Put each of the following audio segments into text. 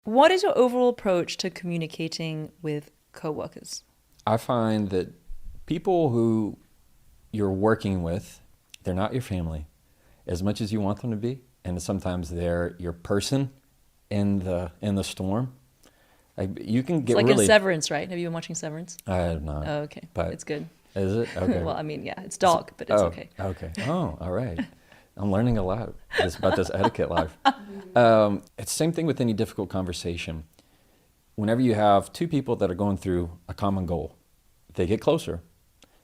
What is your overall approach to communicating with coworkers? I find that people who you're working with, they're not your family as much as you want them to be, and sometimes they're your person in the storm. You can It's get like in really. Severance, right? Have you been watching Severance? I have not, Oh, okay. but It's good. is it okay? Well, I mean, yeah, it's S- dark, but it's Oh, okay. okay. Oh, all right. I'm learning a lot about this etiquette life. It's the same thing with any difficult conversation. Whenever you have two people that are going through a common goal, they get closer.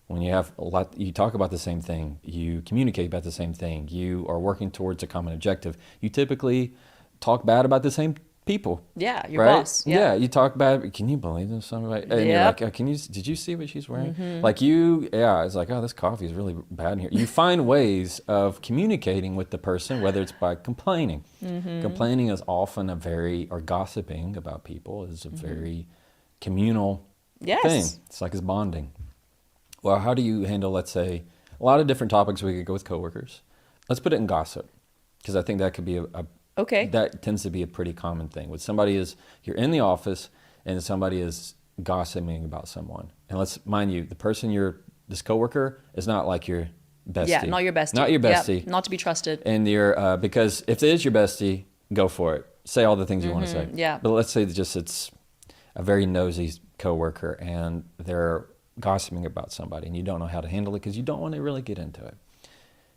When you have a lot, you talk about the same thing, you communicate about the same thing, you are working towards a common objective. You typically talk bad about the same people, Yeah, your right? boss. Yeah. Yeah, you talk bad. Can you believe this? Somebody, and you're like, Yep. oh, can you? Did you see what she's wearing? Like yeah, it's like, oh, this coffee is really bad in here. You find ways of communicating with the person, whether it's by complaining. Complaining is often or gossiping about people is a very communal thing. Yes. It's like it's bonding. Well, how do you handle, let's say, a lot of different topics we could go with coworkers. Let's put it in gossip, because I think that could be Okay. that tends to be a pretty common thing. With somebody is, you're in the office and somebody is gossiping about someone. And let's mind you, this coworker is not like your bestie. Yeah, not your bestie. Not your Yep, bestie. not to be trusted. And because if it is your bestie, go for it. Say all the things you want to say. Yeah. But let's say that just it's a very nosy coworker and they're gossiping about somebody and you don't know how to handle it because you don't want to really get into it.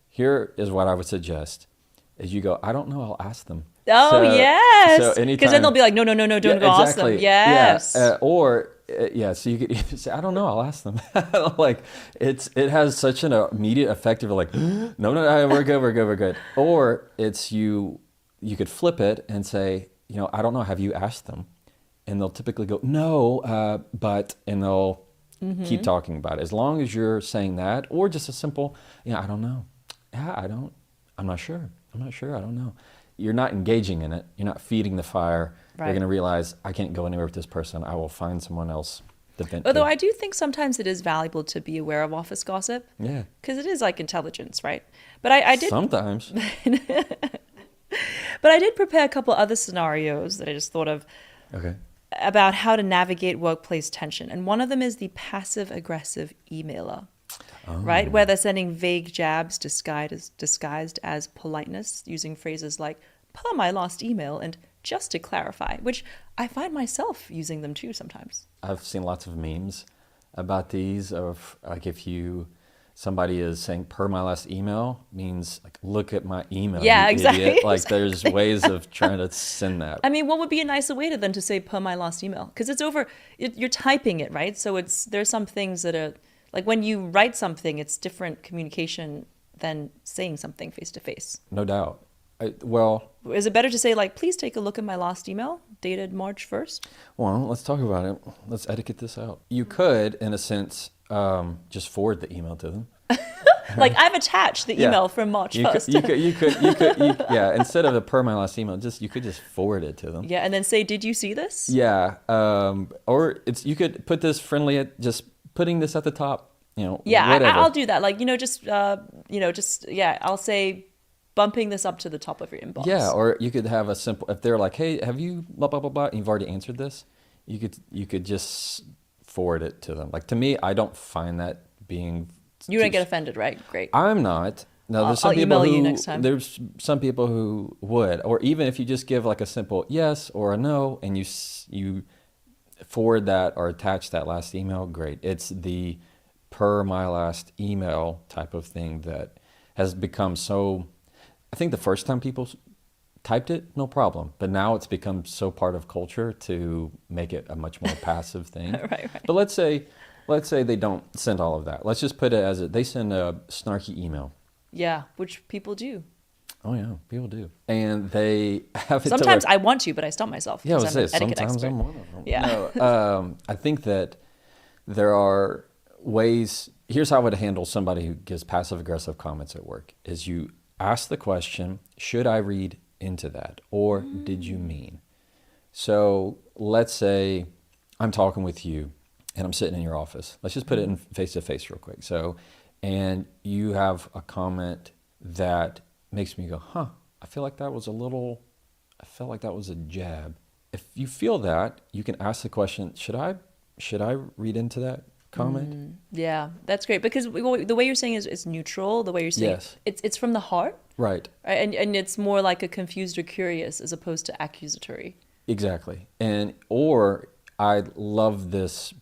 Here is what I would suggest: is you go, I don't know, I'll ask them. Oh, So yes. Because anytime, then they'll be like, no, no, no, no, don't go ask them. exactly. Yes. Yeah. So you could even say, I don't know, I'll ask them. Like it has such an immediate effect of like, no, no, we're good, we're good, we're good. Or you could flip it and say, I don't know, have you asked them? And they'll typically go, no, and they'll keep talking about it. As long as you're saying that, or just a simple, I don't know. Yeah, I'm not sure. I don't know. You're not engaging in it. You're not feeding the fire. Right. You're going to realize, I can't go anywhere with this person. I will find someone else to vent Although to. I do think sometimes it is valuable to be aware of office gossip Yeah. because it is like intelligence, right? But I did, Sometimes. but I did prepare a couple other scenarios that I just thought of Okay. about how to navigate workplace tension. And one of them is the passive aggressive emailer, right? Where they're sending vague jabs disguised as politeness, using phrases like, per my last email, and just to clarify, which I find myself using them too sometimes. I've seen lots of memes about these of like somebody is saying per my last email means like look at my email. Yeah, you exactly. Idiot. Like there's ways of trying to send that. I mean, what would be a nicer way than to say per my last email? Because it's over, you're typing it, right? So there's some things that are, like when you write something, it's different communication than saying something face to face. No doubt. Well, Is it better to say like, please take a look at my last email dated March 1st? let's talk about it. Let's etiquette this out. You could, in a sense, just forward the email to them. Like I've attached the Yeah. email from March You 1st. could, yeah. Instead of the per my last email, you could just forward it to them. Yeah, and then say, did you see this? Yeah. Or you could put this friendly at just putting this at the top. Yeah, whatever. I'll do that. Like, yeah, I'll say bumping this up to the top of your inbox. Yeah, or you could have a simple. If they're like, "Hey, have you blah blah blah blah," and you've already answered this, you could just forward it to them. Like to me, I don't find that being. You don't get offended, right? Great. I'm not. No, there's some I'll people email you who next time. there's some people who would, or even if you just give like a simple yes or a no, and you forward that or attach that last email, great. It's the per my last email type of thing that has become so. I think the first time people typed it, no problem, but now it's become so part of culture to make it a much more passive thing. Right. But let's say they don't send all of that. Let's just put it as they send a snarky email. Yeah, which people do. Oh yeah, people do, and they have it. Sometimes to where, I want to, but I stop myself. yeah, I Because would I'm say an etiquette sometimes expert. I'm one of them. Yeah. No, I think that there are ways. Here's how I would handle somebody who gives passive aggressive comments at work: is you ask the question, should I read into that, or did you mean? So let's say I'm talking with you and I'm sitting in your office. Let's just put it in face to face real quick. So, and you have a comment that makes me go, I felt like that was a jab. if you feel that, you can ask the question, should I read into that comment? Yeah, that's great because the way you're saying is it's neutral. The way you're saying Yes. it's from the heart, Right. right? And it's more like a confused or curious as opposed to accusatory. Exactly. And or I love this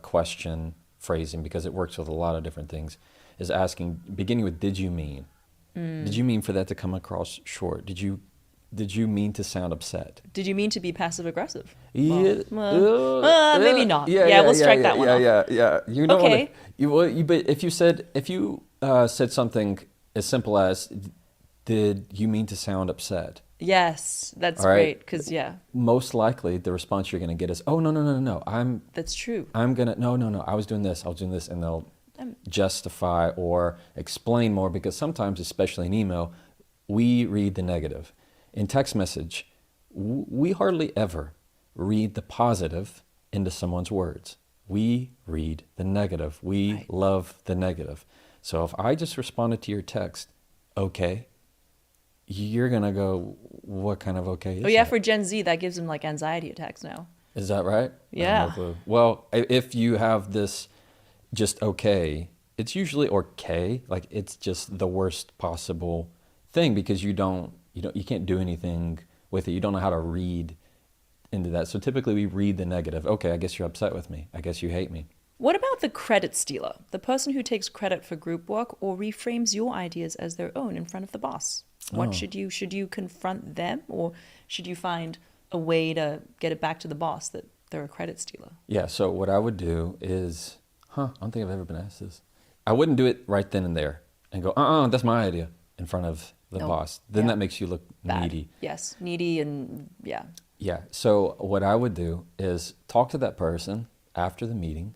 question phrasing because it works with a lot of different things. Is asking, beginning with, did you mean? Did you mean for that to come across short? Did you mean to sound upset? Did you mean to be passive aggressive? Yeah, Maybe not. Yeah, we'll strike that one off. Yeah. You don't Okay. but if you said something as simple as, did you mean to sound upset? Yes, that's All right. great because Most likely the response you're going to get is, oh, no. that's true. No, I was doing this, and they'll justify or explain more because sometimes, especially in email, we read the negative. In text message, we hardly ever read the positive into someone's words. We read the negative. We Right. love the negative. So if I just responded to your text, okay, you're going to go, what kind of okay is Oh yeah, that? for Gen Z, that gives them like anxiety attacks now. Is that right? I have Yeah. no clue. Well, if you have this just okay, it's usually okay, like it's just the worst possible thing because you can't do anything with it. You don't know how to read into that. So typically we read the negative. Okay, I guess you're upset with me. I guess you hate me. What about the credit stealer, the person who takes credit for group work or reframes your ideas as their own in front of the boss? What should you confront them, or should you find a way to get it back to the boss that they're a credit stealer? Yeah, so what I would do is, I don't think I've ever been asked this. I wouldn't do it right then and there and go, that's my idea in front of the No. boss. Then Yeah. that makes you look Bad. needy. Yes, needy and yeah. Yeah. So what I would do is talk to that person after the meeting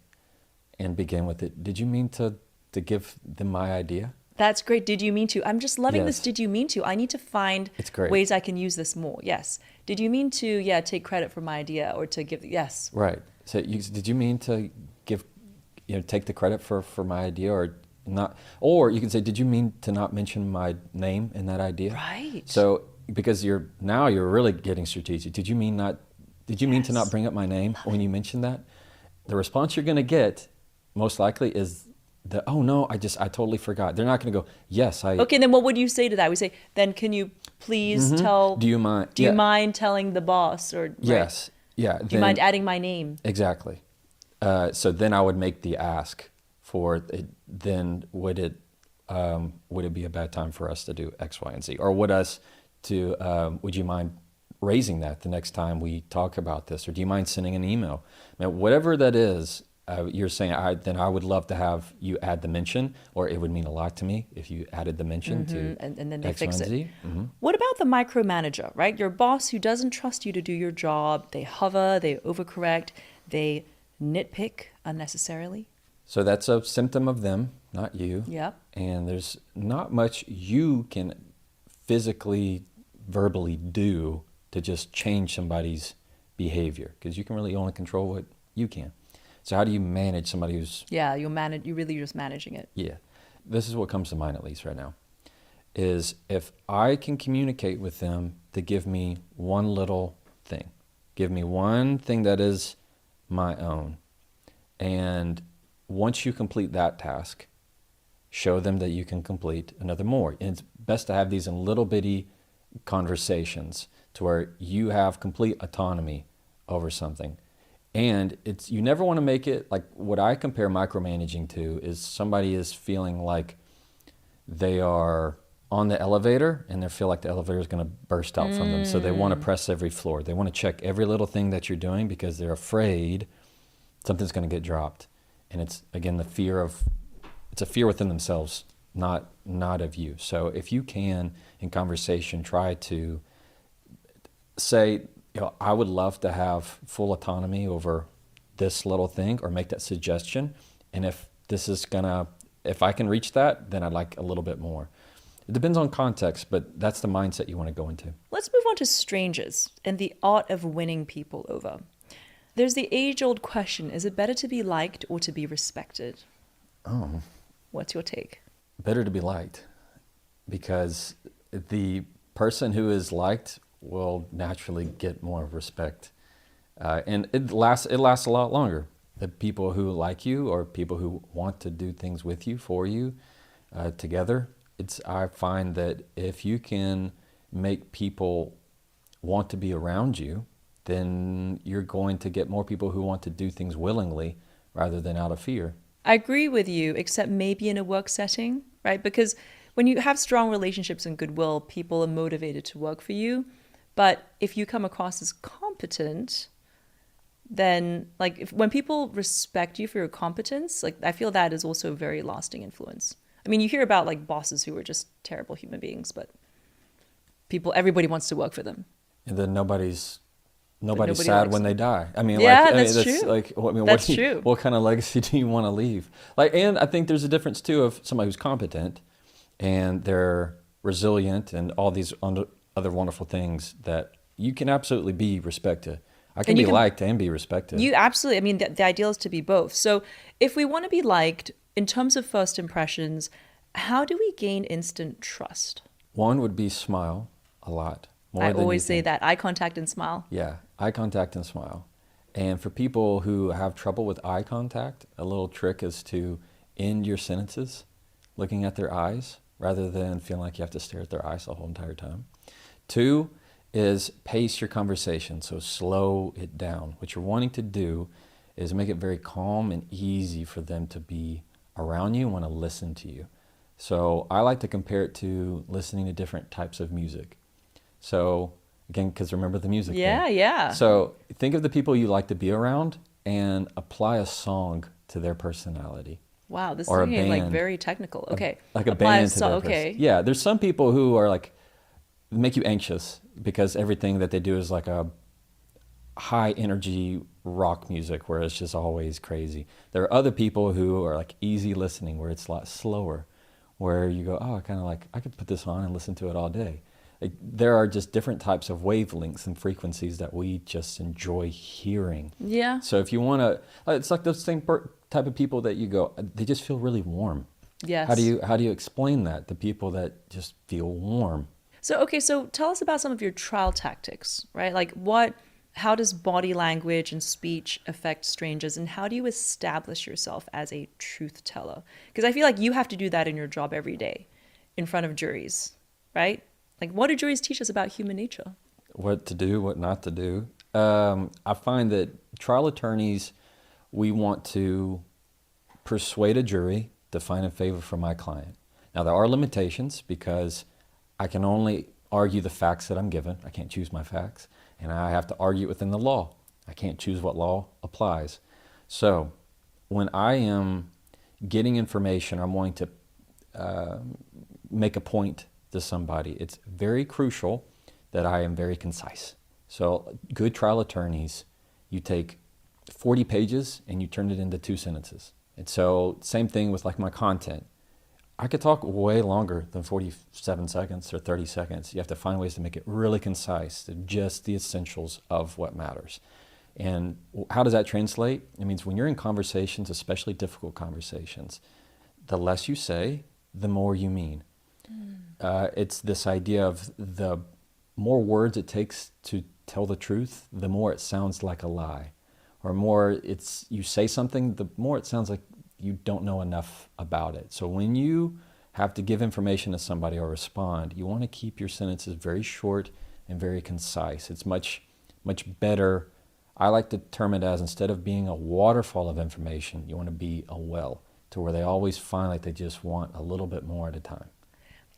and begin with it. Did you mean to give them my idea? That's great. Did you mean to? I'm just loving this. Yes. Did you mean to? I need to find It's great. ways I can use this more. Yes. Did you mean to, take credit for my idea or to give, yes. Right. So did you mean to take the credit for my idea or not? Or you can say, did you mean to not mention my name in that idea? Right. So because you're really getting strategic. Did you mean to not bring up my name when you mentioned that? The response you're going to get most likely is oh no, I totally forgot. They're not going to go, yes, I. Okay, then what would you say to that? We say, then can you please tell, Do you mind? do you mind telling the boss or, right. Yes. Yeah. Do you mind adding my name? Exactly. So then I would make the ask for it. Then would it be a bad time for us to do X, Y, and Z, or would you mind raising that the next time we talk about this, or do you mind sending an email? Now, whatever that is, you're saying then I would love to have you add the mention, or it would mean a lot to me if you added the mention to And then they X, fix Y, and it. Z. Mm-hmm. What about the micromanager, right? Your boss who doesn't trust you to do your job. They hover, they overcorrect, they nitpick unnecessarily. So that's a symptom of them, not you. Yeah. And there's not much you can physically, verbally do to just change somebody's behavior, because you can really only control what you can. So how do you manage somebody who's... Yeah, you're really just managing it. Yeah. This is what comes to mind, at least right now, is if I can communicate with them to give me one little thing, give me one thing that is my own, and once you complete that task, show them that you can complete another more. And it's best to have these in little bitty conversations to where you have complete autonomy over something. And you never want to make it like what I compare micromanaging to is somebody is feeling like they are on the elevator and they feel like the elevator is going to burst out from them. So they want to press every floor. They want to check every little thing that you're doing because they're afraid something's going to get dropped. And it's, again, it's a fear within themselves, not of you. So if you can, in conversation, try to say, I would love to have full autonomy over this little thing, or make that suggestion. And if I can reach that, then I'd like a little bit more. It depends on context, but that's the mindset you want to go into. Let's move on to strangers and the art of winning people over. There's the age-old question, is it better to be liked or to be respected? Oh. What's your take? Better to be liked, because the person who is liked will naturally get more respect. And it lasts a lot longer. The people who like you or people who want to do things with you, for you, together, I find that if you can make people want to be around you, then you're going to get more people who want to do things willingly rather than out of fear. I agree with you, except maybe in a work setting, right? Because when you have strong relationships and goodwill, people are motivated to work for you. But if you come across as competent, then when people respect you for your competence, I feel that is also a very lasting influence. I mean, you hear about bosses who are just terrible human beings, but everybody wants to work for them. And then nobody's nobody sad when they die. I mean, yeah, that's true. That's true. What kind of legacy do you want to leave? And I think there's a difference too of somebody who's competent and they're resilient and all these other wonderful things that you can absolutely be respected. I can be liked and be respected. You absolutely. I mean, the ideal is to be both. So if we want to be liked, in terms of first impressions, how do we gain instant trust? One would be smile a lot. I always say that, eye contact and smile. Yeah, eye contact and smile. And for people who have trouble with eye contact, a little trick is to end your sentences looking at their eyes rather than feeling like you have to stare at their eyes the whole entire time. 2 is pace your conversation, so slow it down. What you're wanting to do is make it very calm and easy for them to be around you and want to listen to you. So I like to compare it to listening to different types of music. So again, because remember the music thing. Yeah. So think of the people you like to be around and apply a song to their personality. Wow, this or is getting very technical. Okay. Like a band to their okay. Yeah, there's some people who are make you anxious because everything that they do is like a high energy rock music where it's just always crazy. There are other people who are easy listening where it's a lot slower, where you go, oh, I could put this on and listen to it all day. There are just different types of wavelengths and frequencies that we just enjoy hearing. Yeah. So if you want to, it's like those same type of people that you go, they just feel really warm. Yes. How do you explain that to people that just feel warm? So tell us about some of your trial tactics, right? How does body language and speech affect strangers, and how do you establish yourself as a truth teller? Because I feel like you have to do that in your job every day in front of juries, right? What do juries teach us about human nature? What to do, what not to do. I find that trial attorneys, we want to persuade a jury to find a favor for my client. Now, there are limitations because I can only argue the facts that I'm given. I can't choose my facts. And I have to argue within the law. I can't choose what law applies. So when I am getting information, I'm wanting to make a point to somebody, it's very crucial that I am very concise. So good trial attorneys, you take 40 pages and you turn it into 2 sentences. And so same thing with my content. I could talk way longer than 47 seconds or 30 seconds. You have to find ways to make it really concise, to just the essentials of what matters. And how does that translate? It means when you're in conversations, especially difficult conversations, the less you say, the more you mean. It's this idea of the more words it takes to tell the truth, the more it sounds like a lie. Or you say something, the more it sounds like you don't know enough about it. So when you have to give information to somebody or respond, you want to keep your sentences very short and very concise. It's much, much better. I like to term it as, instead of being a waterfall of information, you want to be a well, to where they always find they just want a little bit more at a time.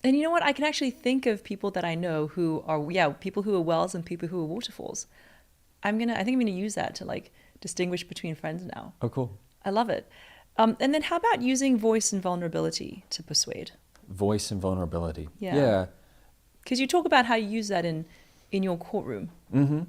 And you know what? I can actually think of people that I know who are, people who are wells and people who are waterfalls. I think I'm gonna use that to distinguish between friends now. Oh, cool. I love it. And then how about using voice and vulnerability to persuade? Voice and vulnerability. Yeah. Because you talk about how you use that in your courtroom. Mm-hmm.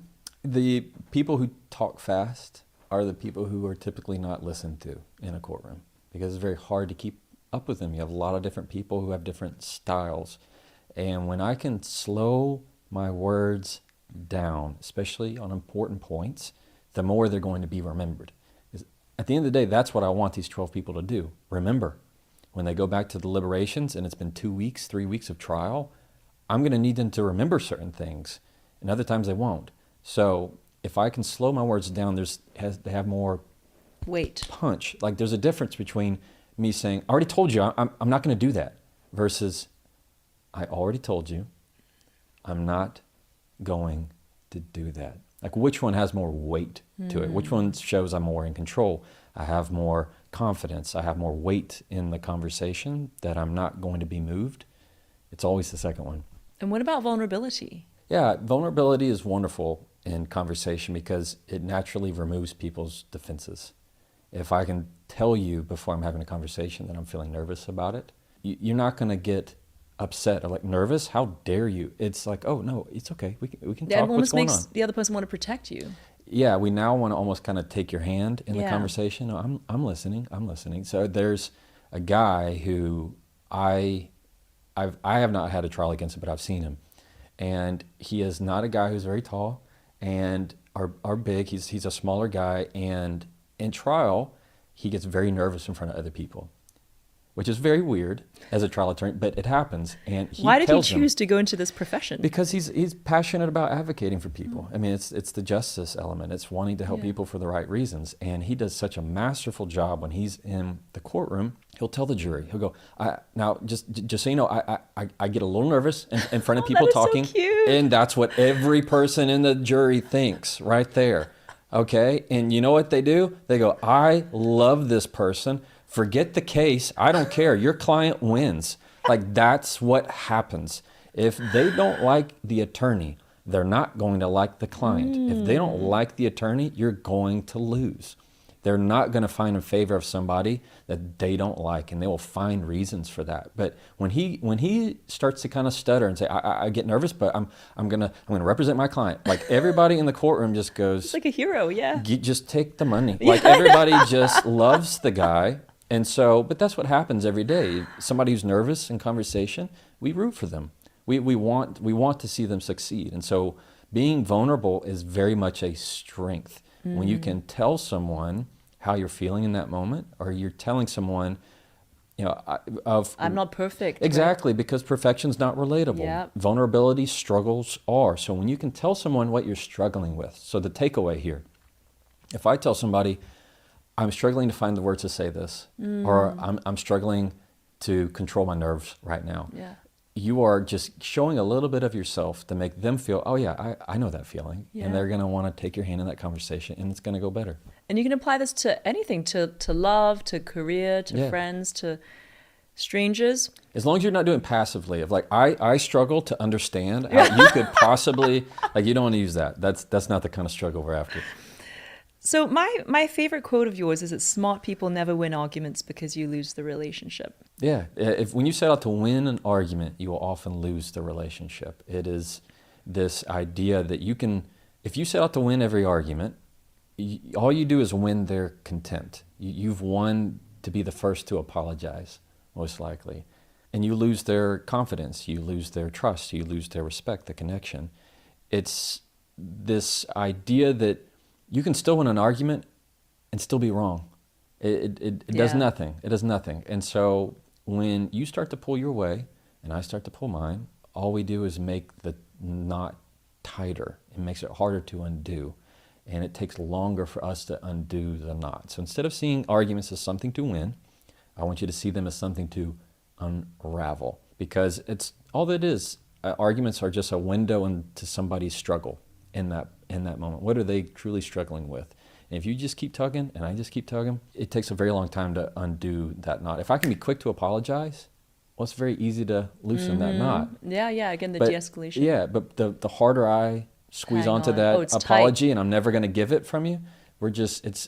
The people who talk fast are the people who are typically not listened to in a courtroom, because it's very hard to keep up with them. You have a lot of different people who have different styles. And when I can slow my words down, especially on important points, the more they're going to be remembered. At the end of the day, that's what I want these 12 people to do. Remember, when they go back to deliberations and it's been 2 weeks, 3 weeks of trial, I'm going to need them to remember certain things. and other times they won't. So if I can slow my words down, they have more Weight. punch. Like there's a difference between me saying, I already told you I'm not going to do that, versus I already told you I'm not going to do that. Like which one has more weight to it? Which one shows I'm more in control? I have more confidence. I have more weight in the conversation that I'm not going to be moved. It's always the second one. And what about vulnerability? Yeah, vulnerability is wonderful in conversation because it naturally removes people's defenses. If I can tell you before I'm having a conversation that I'm feeling nervous about it, you're not going to get upset or like nervous. How dare you? It's like, oh no, it's okay. We can talk. What's going on? The other person want to protect you. Yeah, we now want to almost kind of take your hand in the Yeah. conversation. No, I'm listening. I'm listening. So there's a guy who I have not had a trial against him, but I've seen him, and he is not a guy who's very tall and are big. He's a smaller guy, and in trial, he gets very nervous in front of other people, which is very weird as a trial attorney, but it happens. And Why did he choose to go into this profession? Because he's passionate about advocating for people. I mean, it's the justice element. It's wanting to help Yeah. people for the right reasons. And he does such a masterful job when he's in the courtroom. He'll tell the jury, he'll go, now just so you know, I get a little nervous in front of people that is so talking. cute. And that's what every person in the jury thinks right there. Okay? And you know what they do? They go, I love this person. Forget the case. I don't care. Your client wins. Like that's what happens. If they don't like the attorney, they're not going to like the client. If they don't like the attorney, you're going to lose. They're not going to find in favor of somebody that they don't like, and they will find reasons for that. But when he starts to kind of stutter and say, I get nervous, but I'm gonna represent my client. Like everybody in the courtroom just goes, It's like a hero, yeah. just take the money. Like everybody just loves the guy. And so, but that's what happens every day. Somebody who's nervous in conversation, we root for them. We want to see them succeed. And so being vulnerable is very much a strength. When you can tell someone how you're feeling in that moment, or you're telling someone, you know, I'm not perfect. right? Exactly, because perfection's not relatable. Yeah. Vulnerability, struggles are. So when you can tell someone what you're struggling with, so the takeaway here, if I tell somebody, I'm struggling to find the words to say this, or I'm struggling to control my nerves right now. Yeah. You are just showing a little bit of yourself to make them feel, oh yeah, I know that feeling. Yeah. And they're going to want to take your hand in that conversation, and it's going to go better. And you can apply this to anything, to love, to career, to Yeah. friends, to strangers. As long as you're not doing passively of like, I struggle to understand how you could possibly, like you don't want to use that. That's not the kind of struggle we're after. So my favorite quote of yours is that smart people never win arguments because you lose the relationship. Yeah, when you set out to win an argument, you will often lose the relationship. It is this idea that you can, if you set out to win every argument, all you do is win their contempt. You've won to be the first to apologize, most likely. And you lose their confidence, you lose their trust, you lose their respect, the connection. It's this idea that you can still win an argument and still be wrong. It does Yeah. nothing. It does nothing. And so when you start to pull your way and I start to pull mine, all we do is make the knot tighter. It makes it harder to undo. And it takes longer for us to undo the knot. So instead of seeing arguments as something to win, I want you to see them as something to unravel. Because it's all that it is. Arguments are just a window into somebody's struggle in that moment. What are they truly struggling with? And if you just keep tugging and I just keep tugging, it takes a very long time to undo that knot. If I can be quick to apologize, well, it's very easy to loosen that knot. Yeah. Again, the But, de-escalation. Yeah, but the harder I squeeze Hang onto on. that Oh, it's apology and I'm never going to give it from you,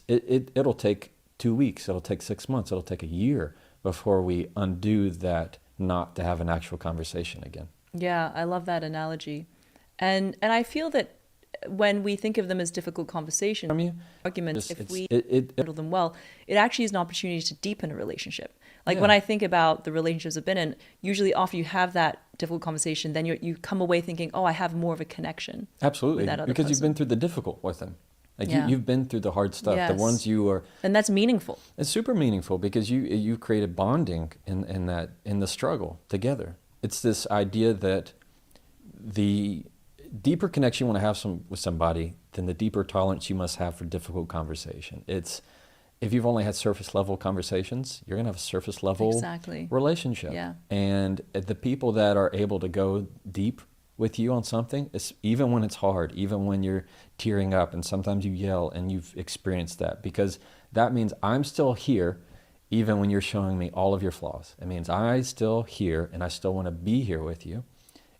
it'll take 2 weeks, it'll take 6 months, it'll take a year before we undo that knot to have an actual conversation again. Yeah, I love that analogy. And I feel that when we think of them as difficult conversations, From you, arguments, Just- if we it handle them well, it actually is an opportunity to deepen a relationship. Like Yeah. when I think about the relationships I've been in, usually after you have that difficult conversation, then you come away thinking, oh, I have more of a connection. Absolutely, with that other because you've person. been through the difficult with them. Like Yeah. you've been through the hard stuff. Yes. The ones you are. And that's meaningful. It's super meaningful because you created bonding in the struggle together. It's this idea that deeper connection you want to have with somebody, then the deeper tolerance you must have for difficult conversation. If you've only had surface level conversations, you're going to have a surface level relationship. Yeah. And the people that are able to go deep with you on something, even when it's hard, even when you're tearing up and sometimes you yell, and you've experienced that, because that means I'm still here even when you're showing me all of your flaws. It means I'm still here and I still want to be here with you.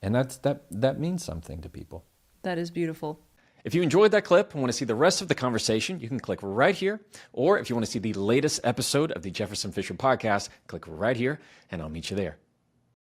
And that means something to people. That is beautiful. If you enjoyed that clip and want to see the rest of the conversation, you can click right here. Or if you want to see the latest episode of the Jefferson Fisher podcast, click right here and I'll meet you there.